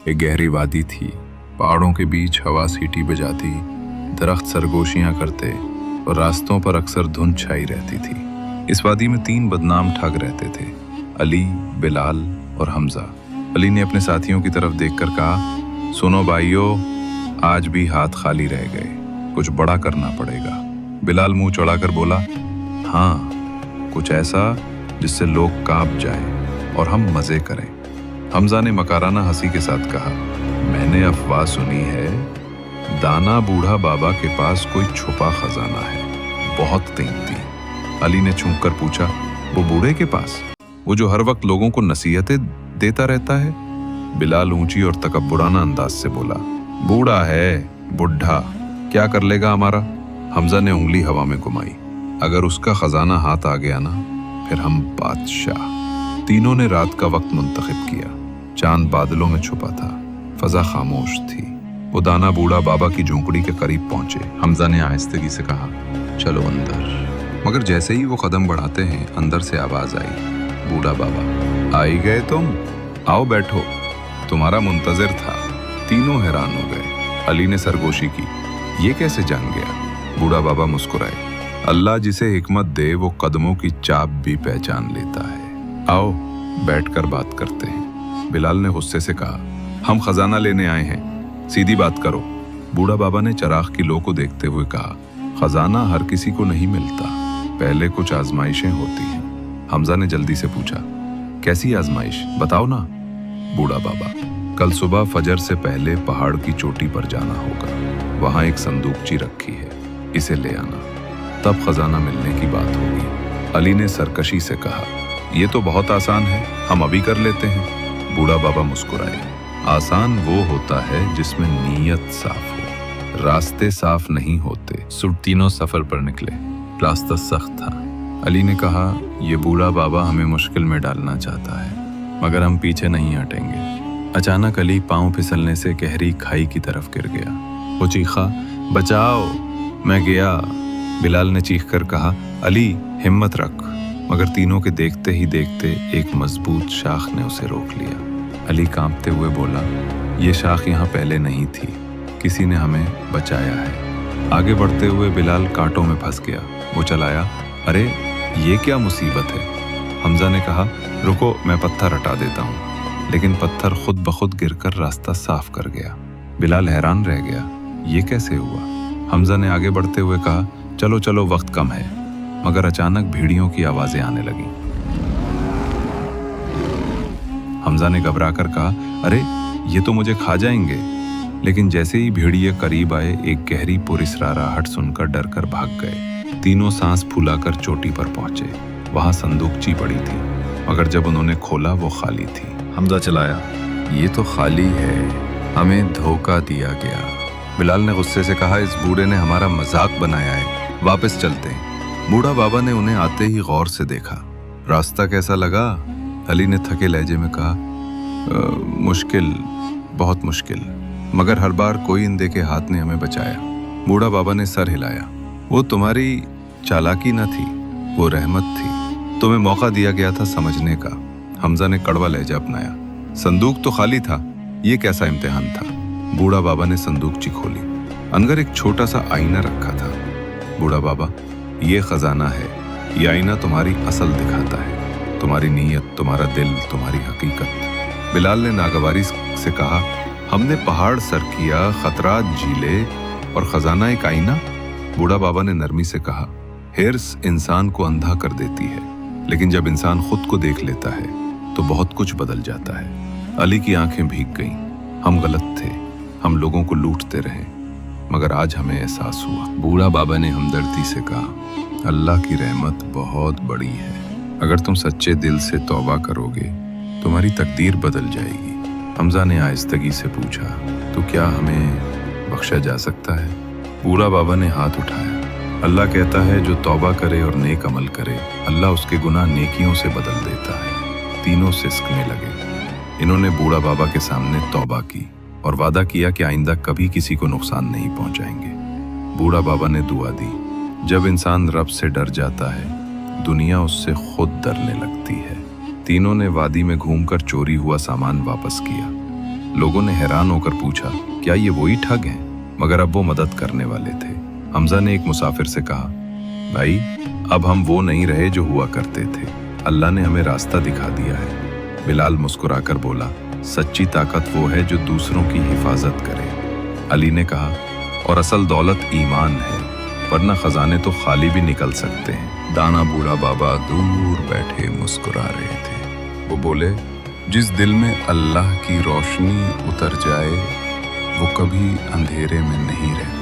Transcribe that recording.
एक गहरी वादी थी। पहाड़ों के बीच हवा सीटी बजाती, दरख्त सरगोशियां करते और रास्तों पर अक्सर धुंध छाई रहती थी। इस वादी में 3 बदनाम ठग रहते थे, अली, बिलाल और हमजा। अली ने अपने साथियों की तरफ देखकर कहा, सुनो भाइयों, आज भी हाथ खाली रह गए, कुछ बड़ा करना पड़ेगा। बिलाल मुंह चढ़ाकर बोला, हाँ, कुछ ऐसा जिससे लोग कांप जाएं और हम मजे करें। हमजा ने मकाराना हंसी के साथ कहा, मैंने अफवाह सुनी है, दाना बूढ़ा बाबा के पास कोई छुपा खजाना है, बहुत कीमती। अली ने छूंक कर पूछा, वो बूढ़े के पास, वो जो हर वक्त लोगों को नसीहतें देता रहता है? बिलाल ऊंची और तकब्बुराना अंदाज से बोला, बूढ़ा है, बुढ़ा, क्या कर लेगा हमारा? हमजा ने उंगली हवा में घुमाई, अगर उसका खजाना हाथ आ गया ना, फिर हम बादशाह। तीनों ने रात का वक्त मुंतखब किया। चांद बादलों में छुपा था, फजा खामोश थी। वो दाना बूढ़ा बाबा की झोंपड़ी के करीब पहुंचे। हमजा ने आहिस्तगी से कहा, चलो अंदर। मगर जैसे ही वो कदम बढ़ाते हैं, अंदर से आवाज आई, बूढ़ा बाबा, आई गए तुम? आओ बैठो, तुम्हारा मुंतजर था। तीनों हैरान हो गए। अली ने सरगोशी की, ये कैसे जान गया? बूढ़ा बाबा मुस्कुराए, अल्लाह जिसे हिकमत दे वो कदमों की चाप भी पहचान लेता है। आओ बैठकर बात करते हैं। बिलाल ने गुस्से से कहा, हम खजाना लेने आए हैं, सीधी बात करो। बूढ़ा बाबा ने चराग की लो को देखते हुए कहा, खजाना हर किसी को नहीं मिलता, पहले कुछ आजमाइशें होती हैं। हमजा ने जल्दी से पूछा, कैसी आजमाइश, बताओ ना। बूढ़ा बाबा, कल सुबह फजर से पहले पहाड़ की चोटी पर जाना होगा, वहां एक संदूकची रखी है, इसे ले आना, तब खजाना मिलने की बात होगी। अली ने सरकशी से कहा, ये तो बहुत आसान है, हम अभी कर लेते हैं। बूढ़ा बाबा मुस्कुराए, आसान वो होता है जिसमें नीयत साफ हो, रास्ते साफ नहीं होते। तीनों सफर पर निकले। रास्ता सख्त था। अली ने कहा, ये बूढ़ा बाबा हमें मुश्किल में डालना चाहता है, मगर हम पीछे नहीं हटेंगे। अचानक अली पांव फिसलने से गहरी खाई की तरफ गिर गया। वो चीखा, बचाओ, मैं गया। बिलाल ने चीख कर कहा, अली हिम्मत रख। मगर तीनों के देखते ही देखते एक मजबूत शाख ने उसे रोक लिया। अली कांपते हुए बोला, ये शाख यहाँ पहले नहीं थी, किसी ने हमें बचाया है। आगे बढ़ते हुए बिलाल कांटों में फंस गया। वो चलाया, अरे ये क्या मुसीबत है? हमजा ने कहा, रुको, मैं पत्थर हटा देता हूँ। लेकिन पत्थर खुद ब खुद गिरकर रास्ता साफ कर गया। बिलाल हैरान रह गया, ये कैसे हुआ? हमजा ने आगे बढ़ते हुए कहा, चलो चलो, वक्त कम है। मगर अचानक भेड़ियों की आवाजें आने लगी। हमजा ने घबराकर कहा, अरे ये तो मुझे खा जाएंगे। लेकिन जैसे ही भेड़िए करीब आए, एक गहरी पुरस्राहट सुनकर डरकर भाग गए। तीनों सांस फूलाकर चोटी पर पहुंचे। वहां संदूकची पड़ी थी, मगर जब उन्होंने खोला वो खाली थी। हमजा चलाया, ये तो खाली है, हमें धोखा दिया गया। बिलाल ने गुस्से से कहा, इस बूढ़े ने हमारा मजाक बनाया है, वापस चलते हैं। बूढ़ा बाबा ने उन्हें आते ही गौर से देखा। रास्ता कैसा लगा? अली ने थके लहजे में कहा, मुश्किल, बहुत मुश्किल, मगर हर बार कोई इंदे के हाथ ने हमें बचाया। बूढ़ा बाबा ने सर हिलाया, वो तुम्हारी चालाकी न थी, वो रहमत थी, तुम्हें मौका दिया गया था समझने का। हमजा ने कड़वा लहजा अपनाया, संदूक तो खाली था, ये कैसा इम्तिहान था? बूढ़ा बाबा ने संदूकची खोली। अंदर एक छोटा सा आईना रखा था। बूढ़ा बाबा, ये खजाना है, ये आईना तुम्हारी असल दिखाता है, तुम्हारी नीयत, तुम्हारा दिल, तुम्हारी हकीकत। बिलाल ने नागवारी से कहा, हमने पहाड़ सर किया, खतरात झीले, और खजाना एक आईना? बूढ़ा बाबा ने नरमी से कहा, हिर्स इंसान को अंधा कर देती है, लेकिन जब इंसान खुद को देख लेता है तो बहुत कुछ बदल जाता है। अली की आंखें भीग गईं। हम गलत थे, हम लोगों को लूटते रहे, मगर आज हमें एहसास हुआ। बूढ़ा बाबा ने हमदर्दी से कहा, अल्लाह की रहमत बहुत बड़ी है, अगर तुम सच्चे दिल से तौबा करोगे, तुम्हारी तकदीर बदल जाएगी। हमजा ने आहिस्तगी से पूछा, तो क्या हमें बख्शा जा सकता है? बूढ़ा बाबा ने हाथ उठाया, अल्लाह कहता है, जो तौबा करे और नेक अमल करे, अल्लाह उसके गुनाह नेकियों से बदल देता है। तीनों सिसकने लगे। इन्होंने बूढ़ा बाबा के सामने तौबा की और वादा किया कि आइंदा कभी किसी को नुकसान नहीं पहुंचाएंगे। बूढ़ा बाबा ने दुआ दी, जब इंसान रब से डर जाता है, दुनिया उससे खुद डरने लगती है। तीनों ने वादी में घूमकर चोरी हुआ सामान वापस किया। लोगों ने हैरान होकर पूछा, क्या ये वही ठग हैं? मगर अब वो मदद करने वाले थे। हमजा ने एक मुसाफिर से कहा, भाई अब हम वो नहीं रहे जो हुआ करते थे, अल्लाह ने हमें रास्ता दिखा दिया है। बिलाल मुस्कुराकर बोला, सच्ची ताकत वो है जो दूसरों की हिफाजत करे। अली ने कहा, और असल दौलत ईमान है, वरना खजाने तो खाली भी निकल सकते हैं। दाना बूढ़ा बाबा दूर बैठे मुस्कुरा रहे थे। वो बोले, जिस दिल में अल्लाह की रोशनी उतर जाए वो कभी अंधेरे में नहीं रहता।